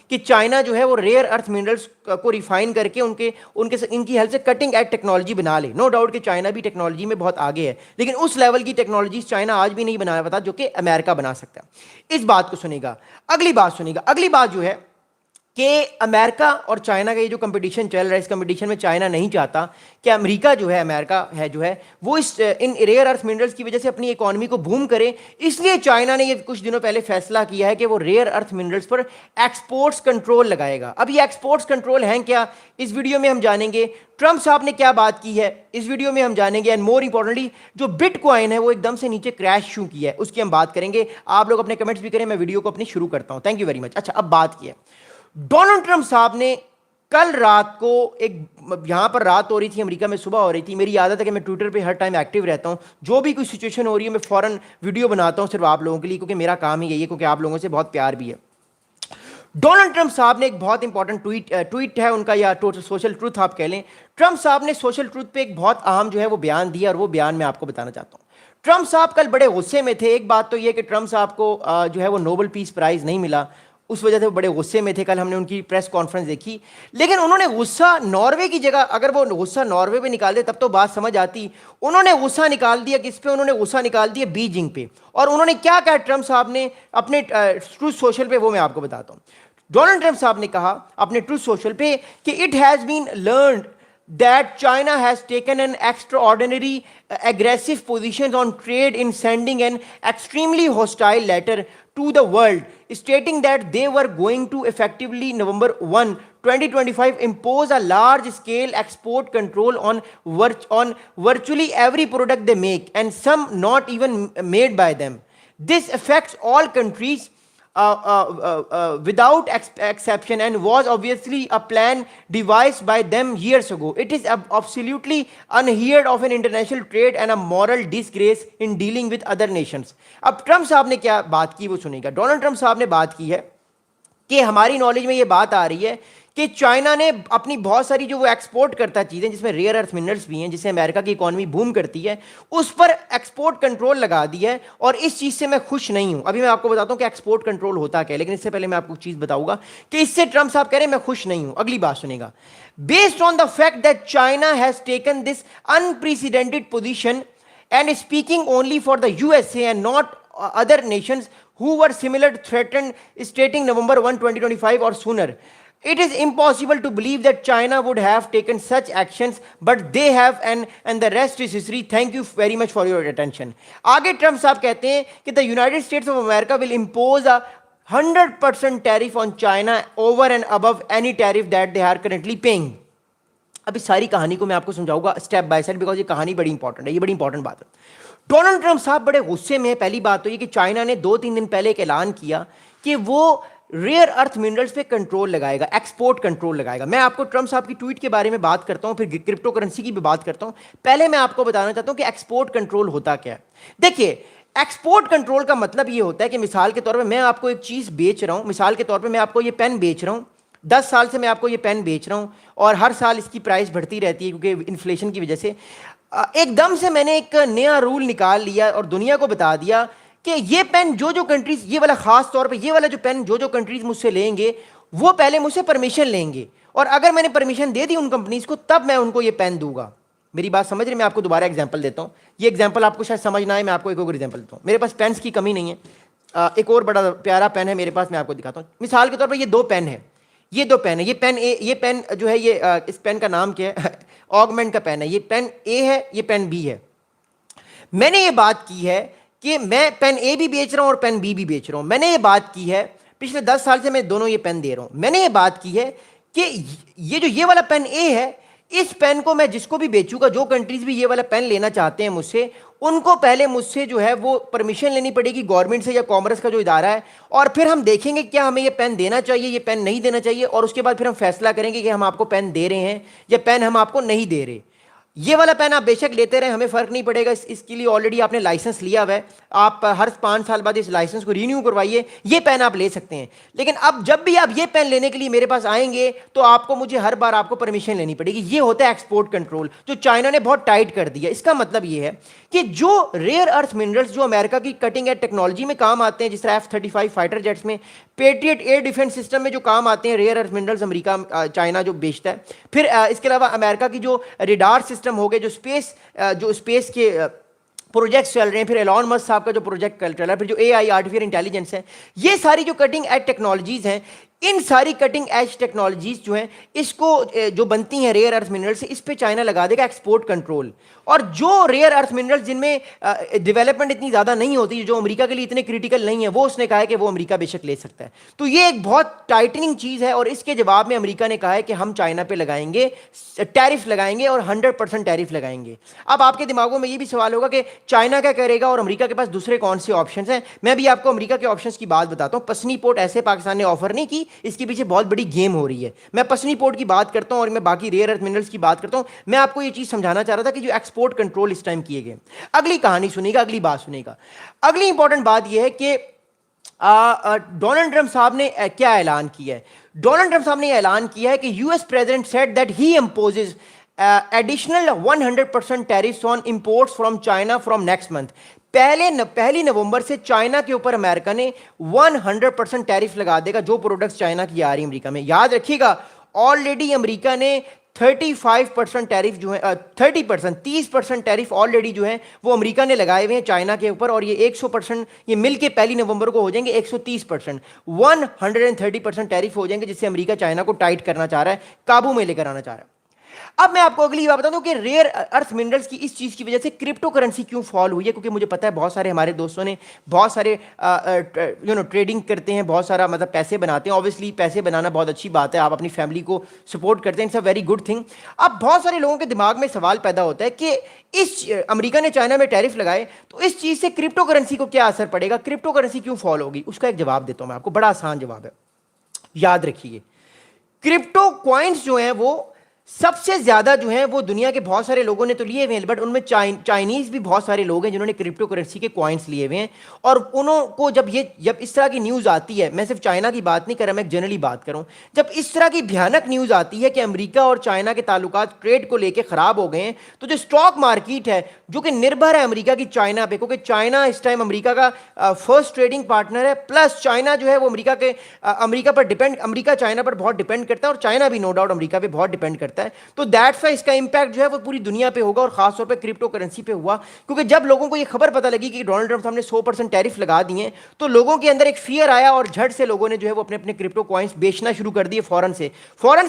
کہ چائنا جو ہے وہ ریئر ارتھ منرلس کو ریفائن کر کے ان کی ہیلپ سے کٹنگ ایج ٹیکنالوجی بنا لے. نو ڈاؤٹ کہ چائنا بھی ٹیکنالوجی میں بہت آگے ہے, لیکن اس لیول کی ٹیکنالوجیز چائنا آج بھی نہیں بنا پاتا جو کہ امریکہ بنا سکتا ہے. اس بات کو سنے گا. اگلی بات جو ہے کہ امریکہ اور چائنا کا یہ جو کمپٹیشن چل رہا ہے, اس کمپٹیشن میں چائنا نہیں چاہتا کہ امریکہ جو ہے, امریکہ ہے جو ہے وہ ان ریئر ارتھ منرلس کی وجہ سے اپنی اکانومی کو بوم کرے. اس لیے چائنا نے یہ کچھ دنوں پہلے فیصلہ کیا ہے کہ وہ ریئر ارتھ منرلس پر ایکسپورٹس کنٹرول لگائے گا. اب یہ ایکسپورٹس کنٹرول ہیں کیا, اس ویڈیو میں ہم جانیں گے. ٹرمپ صاحب نے کیا بات کی ہے اس ویڈیو میں ہم جانیں گے. اینڈ مور امپورٹنٹلی جو بٹ کوائن ہے وہ ایک دم سے نیچے کریش کیوں کیا ہے اس کی ہم بات کریں گے. آپ لوگ اپنے کمنٹس بھی کریں, میں ویڈیو کو اپنی شروع کرتا ہوں. Thank you very much. اچھا, اب بات کی ہے ڈونلڈ ٹرمپ صاحب نے کل رات کو یہاں پر رات ہو رہی تھی, امریکہ میں صبح ہو رہی تھی. میری عادت ہے کہ میں ٹویٹر پہ ہر ٹائم ایکٹیو رہتا ہوں, جو بھی کوئی سچویشن ہو رہی ہے میں فوراً ویڈیو بناتا ہوں صرف آپ لوگوں کے لیے, کیونکہ میرا کام ہی یہی ہے, کیونکہ آپ لوگوں سے بہت پیار بھی ہے. ڈونلڈ ٹرمپ صاحب نے ایک بہت امپورٹنٹ ٹویٹ ہے ان کا, یا سوشل ٹروتھ آپ کہہ لیں. ٹرمپ صاحب نے سوشل ٹروتھ پہ ایک بہت اہم جو ہے وہ بیان دیا, اور وہ بیان میں آپ کو بتانا چاہتا ہوں. ٹرمپ صاحب کل بڑے غصے میں تھے. ایک بات تو یہ کہ ٹرمپ صاحب کو جو ہے وہ نوبل پیس پرائز نہیں ملا, اس وجہ سے وہ بڑے غصے میں تھے. کل ہم نے ان کی پریس کانفرنس دیکھی, لیکن انہوں نے غصہ ناروے کی جگہ, اگر وہ غصہ ناروے پہ نکال دے تب تو بات سمجھ آتی. انہوں نے غصہ نکال دیا کس پہ, انہوں نے غصہ نکال دیا بیجنگ پہ. اور انہوں نے کیا کہا ٹرمپ صاحب نے اپنے ٹروتھ سوشل پہ, وہ میں آپ کو بتاتا ہوں. ڈونلڈ ٹرمپ صاحب نے کہا اپنے ٹروتھ سوشل پہ کہ it has been learned that China has taken an extraordinary aggressive position on trade in sending an extremely hostile letter to the world, stating that they were going to effectively November 1, 2025 impose a large scale export control on virtually every product they make, and some not even made by them. This affects all countries without exception, and was obviously a plan devised by them years ago. It is absolutely unheard of in international trade and a moral disgrace in dealing with other nations. اب Trump صاحب نے کیا بات کی وہ سنیں گا. Donald Trump صاحب نے بات کی ہے کہ ہماری نالج میں یہ بات آ رہی ہے کہ چائنا نے اپنی بہت ساری جو وہ ایکسپورٹ کرتا چیزیں جس میں ریئر ارتھ منرلس بھی ہیں, جس سے امریکہ کی اکانومی بوم کرتی ہے, اس پر ایکسپورٹ کنٹرول لگا دی ہے, اور اس چیز سے میں خوش نہیں ہوں. ابھی میں آپ کو بتاتا ہوں کہ ایکسپورٹ کنٹرول ہوتا کیا ہے, لیکن اس سے پہلے میں آپ کو چیز بتاؤں گا کہ اس سے ٹرمپ صاحب کہہ رہے ہیں میں خوش نہیں ہوں. اگلی بات سنیں گا. Based on the fact that China has taken this unprecedented position and speaking only for the USA and not other nations who were similar threatened, stating November 1, 2025 or sooner. It is impossible to believe that China would have taken such actions, but they have, and the rest is history. Thank you very much for your attention. آگے Trump صاحب کہتے ہیں کہ the United States of America will impose a 100% tariff on China over and above any tariff that they are currently paying. اب اس ساری کہانی کو میں آپ کو سمجھاؤں گا اسٹیپ بائی اسٹیپ, بیکاز یہ کہانی بڑی امپورٹنٹ ہے, یہ بڑی امپورٹنٹ بات ہے. ڈونلڈ ٹرمپ صاحب بڑے غصے میں ہے. پہلی بات تو یہ کہ چائنا نے 2-3 دن پہلے ایک اعلان کیا کہ وہ ریئر ارتھ منرلس پہ کنٹرول لگائے گا, ایکسپورٹ کنٹرول لگائے گا. میں آپ کو ٹرمپ صاحب کی ٹویٹ کے بارے میں بات کرتا ہوں, پھر کرپٹو کرنسی کی بھی بات کرتا ہوں. پہلے میں آپ کو بتانا چاہتا ہوں کہ ایکسپورٹ کنٹرول ہوتا کیا ہے. دیکھیے, ایکسپورٹ کنٹرول کا مطلب یہ ہوتا ہے کہ مثال کے طور پہ میں آپ کو ایک چیز بیچ رہا ہوں, مثال کے طور پہ میں آپ کو یہ پین بیچ رہا ہوں, 10 سال سے میں آپ کو یہ پین بیچ رہا ہوں, اور ہر سال اس کی پرائس بڑھتی رہتی ہے کیونکہ انفلیشن کی وجہ سے. ایک دم سے میں نے ایک نیا رول نکال لیا اور دنیا کو بتا دیا کہ یہ پین جو کنٹریز, یہ والا خاص طور پہ یہ والا جو پین جو کنٹریز مجھ سے لیں گے وہ پہلے مجھ سے پرمیشن لیں گے, اور اگر میں نے پرمیشن دے دی ان کمپنیز کو تب میں ان کو یہ پین دوں گا. میری بات سمجھ رہے, میں آپ کو دوبارہ ایگزامپل دیتا ہوں. یہ ایگزامپل آپ کو شاید سمجھ نہ آئے, میں آپ کو ایک اور ایگزامپل دیتا ہوں. میرے پاس پینس کی کمی نہیں ہے, ایک اور بڑا پیارا پین ہے میرے پاس, میں آپ کو دکھاتا ہوں. مثال کے طور پر یہ 2 پین ہے, یہ 2 پین ہے. یہ پین جو ہے یہ اس پین کا نام کیا ہے, آگمنٹ کا پین ہے. یہ پین اے ہے, یہ پین بی ہے. میں نے یہ بات کی ہے کہ میں پین اے بھی بیچ رہا ہوں اور پین بی بھی بیچ رہا ہوں. میں نے یہ بات کی ہے پچھلے 10 سال سے میں دونوں یہ پین دے رہا ہوں. میں نے یہ بات کی ہے کہ یہ والا پین اے ہے, اس پین کو میں جس کو بھی بیچوں گا, جو کنٹریز بھی یہ والا پین لینا چاہتے ہیں مجھ سے, ان کو پہلے مجھ سے جو ہے وہ پرمیشن لینی پڑے گی گورنمنٹ سے یا کامرس کا جو ادارہ ہے, اور پھر ہم دیکھیں گے کیا ہمیں یہ پین دینا چاہیے, یہ پین نہیں دینا چاہیے, اور اس کے بعد پھر ہم فیصلہ کریں گے کہ ہم آپ کو پین دے رہے ہیں یا پین ہم آپ کو نہیں دے رہے. یہ والا پین آپ بے شک لیتے رہیں, ہمیں فرق نہیں پڑے گا, اس کے لیے آلریڈی آپ نے لائسنس لیا ہوا ہے, آپ ہر 5 سال بعد اس لائسنس کو رینیو کروائیے, یہ پین آپ لے سکتے ہیں. لیکن اب جب بھی آپ یہ پین لینے کے لیے میرے پاس آئیں گے تو آپ کو مجھے ہر بار آپ کو پرمیشن لینی پڑے گی. یہ ہوتا ہے ایکسپورٹ کنٹرول جو چائنا نے بہت ٹائٹ کر دیا. اس کا مطلب یہ ہے کہ جو ریئر ارتھ منرلز جو امریکہ کی کٹنگ ایج ٹیکنالوجی میں کام آتے ہیں, جس طرح F-35 فائٹر جیٹس میں, پیٹریٹ ایئر ڈیفنس سسٹم میں جو کام آتے ہیں, ریئر ارتھ منرلز امریکہ چائنا جو بیچتا ہے. پھر اس کے علاوہ امریکہ کی جو ریڈار سسٹم ہو گئے, جو اسپیس کے پروجیکٹس چل رہے ہیں, پھر ایلون مسک صاحب کا جو پروجیکٹ چل رہا ہے, پھر جو AI آرٹیفیشل انٹیلیجنس ہے, یہ ساری جو کٹنگ ایج ٹیکنالوجیز ہیں, ان ساری کٹنگ ایج ٹیکنالوجیز جو ہیں اس کو جو بنتی ہیں ریئر ارتھ منرل سے, اس پہ چائنا لگا دے گا ایکسپورٹ کنٹرول. اور جو ریئر ارتھ منرل جن میں ڈیولپمنٹ اتنی زیادہ نہیں ہوتی, جو امریکہ کے لیے اتنے کریٹیکل نہیں ہے, وہ اس نے کہا ہے کہ وہ امریکہ بے شک لے سکتا ہے. تو یہ ایک بہت ٹائٹننگ چیز ہے, اور اس کے جواب میں امریکہ نے کہا ہے کہ ہم چائنا پہ لگائیں گے ٹیرف لگائیں گے, اور 100% ٹیرف لگائیں گے. اب آپ کے دماغوں میں یہ بھی سوال ہوگا کہ چائنا کیا کرے گا اور امریکہ کے پاس دوسرے کون سے آپشنز ہیں. میں بھی آپ کو امریکہ کے آپشنز کی بات بتاتا ہوں. پسنی پورٹ ایسے پاکستان نے آفر نہیں کی, اس کے پیچھے بہت بڑی گیم ہو رہی ہے. میں پسنی پورٹ کی بات کرتا ہوں اور میں باقی ریئر ارتھ منرلز کی بات کرتا ہوں. میں آپ کو یہ چیز سمجھانا چاہ رہا تھا کہ جو ایکسپورٹ کنٹرول اس ٹائم کیے گئے. اگلی کہانی سنیے گا, اگلی بات سنیے گا. اگلی امپورٹنٹ بات یہ ہے کہ ڈونلڈ ٹرمپ صاحب نے کیا اعلان کیا ہے. ڈونلڈ ٹرمپ صاحب نے یہ اعلان کیا ہے کہ US president said that he امپوزز additional 100% tariffs on imports from China from next month. پہلی نومبر سے چائنا کے اوپر امریکہ نے 100% ٹیرف لگا دے گا جو پروڈکٹس چائنا کی آ رہی ہیں امریکہ میں. یاد رکھیے گا, آلریڈی امریکہ نے 35% ٹیرف جو ہے 30% ٹیرف آلریڈی جو ہے وہ امریکہ نے لگائے ہوئے ہیں چائنا کے اوپر, اور یہ 100% یہ مل کے پہلی نومبر کو ہو جائیں گے 130%. 130% ٹیرف ہو جائیں گے, جس سے امریکہ چائنا کو ٹائٹ کرنا چاہ رہا ہے, قابو میں لے کر آنا چاہ رہا ہے. اب میں آپ کو اگلی بات بتا دوں کہ ریئر ارتھ منرلز کی اس چیز کی وجہ سے کرپٹو کرنسی کیوں فال ہوئی ہے, کیونکہ مجھے پتا ہے بہت سارے ہمارے دوستوں نے بہت سارے ٹریڈنگ کرتے ہیں, بہت سارا مطلب پیسے بناتے ہیں. اوبیسلی پیسے بنانا بہت اچھی بات ہے, آپ اپنی فیملی کو سپورٹ کرتے ہیں, it's a very good thing. اب بہت سارے لوگوں کے دماغ میں سوال پیدا ہوتا ہے کہ اس امریکہ نے چائنا میں ٹیرف لگائے تو اس چیز سے کرپٹو کرنسی کو کیا اثر پڑے گا, کرپٹو کرنسی کیوں فال ہوگی. اس کا ایک جواب دیتا ہوں میں آپ کو, بڑا آسان جواب ہے, یاد رکھیے. کرپٹو کوائنس جو ہیں وہ سب سے زیادہ جو ہیں وہ دنیا کے بہت سارے لوگوں نے تو لیے ہوئے ہیں, بٹ ان میں چائنیز بھی بہت سارے لوگ ہیں جنہوں نے کرپٹو کرنسی کے کوائنس لیے ہوئے ہیں. اور انہوں کو جب اس طرح کی نیوز آتی ہے, میں صرف چائنا کی بات نہیں کر رہا, میں ایک جنرلی بات کروں, جب اس طرح کی بھیانک نیوز آتی ہے کہ امریکہ اور چائنا کے تعلقات ٹریڈ کو لے کے خراب ہو گئے ہیں, تو جو اسٹاک مارکیٹ ہے جو کہ نربھر ہے امریکہ کی چائنا پہ, کیونکہ چائنا اس ٹائم امریکہ کا فرسٹ ٹریڈنگ پارٹنر ہے, پلس چائنا جو ہے وہ امریکہ پر ڈیپینڈ, امریکہ چائنا پر بہت ڈیپینڈ کرتا ہے, اور چائنا بھی نو ڈاؤٹ امریکہ پہ بہت ڈیپینڈ کرتا ہے. تو دیٹس وائی اس کا امپیکٹ جو ہے وہ پوری دنیا پہ ہوگا, اور خاص طور پہ کرپٹو کرنسی پہ ہوا. کیونکہ جب لوگوں کو یہ خبر پتہ لگی کہ ڈونلڈ ٹرمپ صاحب نے 100% ٹیرف لگا دیے ہیں, تو لوگوں کے اندر ایک فیئر آیا, اور جھٹ سے لوگوں نے جو ہے وہ اپنے کرپٹو کوائنس بیچنا شروع کر دیے, فوراً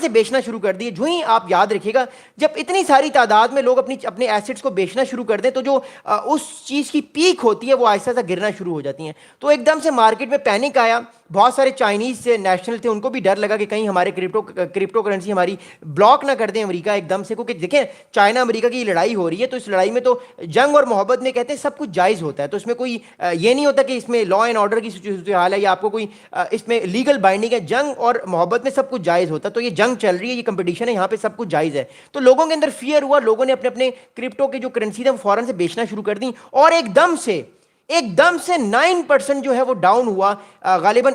سے بیچنا شروع کر دیے. جو ہی آپ یاد رکھیے گا, جب اتنی ساری تعداد میں لوگ اپنے ایسٹس کو بیچنا شروع کر دیں, تو جو اس چیز کی پیک ہوتی ہے وہ آہستہ آہستہ گرنا شروع ہو جاتی ہیں. تو ایک دم سے مارکیٹ میں پینک آیا, بہت سارے چائنیز سے نیشنل تھے, ان کو بھی ڈر لگا کہ کہیں ہمارے کرپٹو کرنسی ہماری بلاک نہ کر دیں امریکہ ایک دم سے. کیونکہ دیکھیں چائنا امریکہ کی لڑائی ہو رہی ہے, تو اس لڑائی میں تو جنگ اور محبت میں کہتے ہیں سب کچھ جائز ہوتا ہے, تو اس میں کوئی یہ نہیں ہوتا کہ اس میں لا اینڈ آرڈر کی صورتحال ہے یا آپ کو کوئی اس میں لیگل بائنڈنگ ہے. جنگ اور محبت میں سب کچھ جائز ہوتا ہے, تو یہ جنگ چل رہی ہے, یہ کمپٹیشن ہے, یہاں پہ سب کچھ جائز ہے. تو لوگوں کے اندر فیئر ہوا, لوگوں نے اپنے کرپٹو کے جو کرنسی تھے وہ فوراً سے بیچنا شروع کر دیں, اور ایک دم سے 9% جو ہے وہ ڈاؤن ہوا. غالباً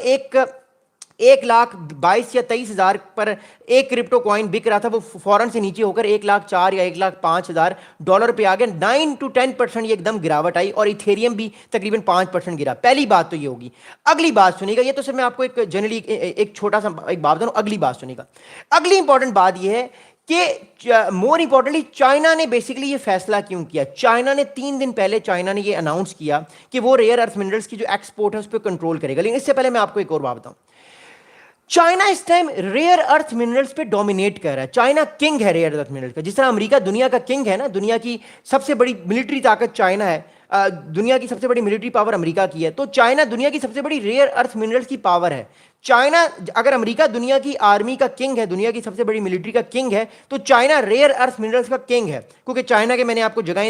1,22,000 یا 23,000 پر ایک کرپٹو کوائن بک رہا تھا, وہ فوراً سے نیچے ہو کر 1,04,000 یا 1,05,000 ڈالر پہ آ گیا. 9 to 10% یہ ایک دم گراوٹ آئی, اور ایتھیریم بھی تقریباً 5% گرا. پہلی بات تو یہ ہوگی. اگلی بات سنیے گا, یہ تو صرف میں آپ کو ایک جنرلی ایک چھوٹا سا ایک بات بتاؤں, اگلی بات سنیے گا. اگلی امپورٹنٹ بات یہ ہے کہ مور امپورٹنٹلی چائنا نے بیسیکلی یہ فیصلہ کیوں کیا. چائنا نے 3 دن پہلے چائنا نے یہ اناؤنس کیا کہ وہ ریئر ارتھ منرلز کی جو ایکسپورٹ ہے اس پہ کنٹرول کرے گا. لیکن اس سے پہلے میں آپ کو ایک اور بات بتاؤں, چائنا اس ٹائم ریئر ارتھ منرلز پہ ڈومینیٹ کر رہا ہے. چائنا کنگ ہے ریئر ارتھ منرلز کا, جس طرح امریکہ دنیا کا کنگ ہے نا, دنیا کی سب سے بڑی ملٹری طاقت چائنا ہے, دنیا کی سب سے بڑی ملٹری پاور امریکہ کی ہے, تو چائنا دنیا کی سب سے بڑی ریئر ارتھ منرلز کی پاور ہے. چائنا, اگر امریکہ دنیا کی آرمی کا کنگ ہے, دنیا کی سب سے بڑی ملٹری کا کنگ ہے, تو چائنا ریئر ارتھ منرلز کا کنگ ہے, کیونکہ چائنا کے میں نے آپ کو جگہیں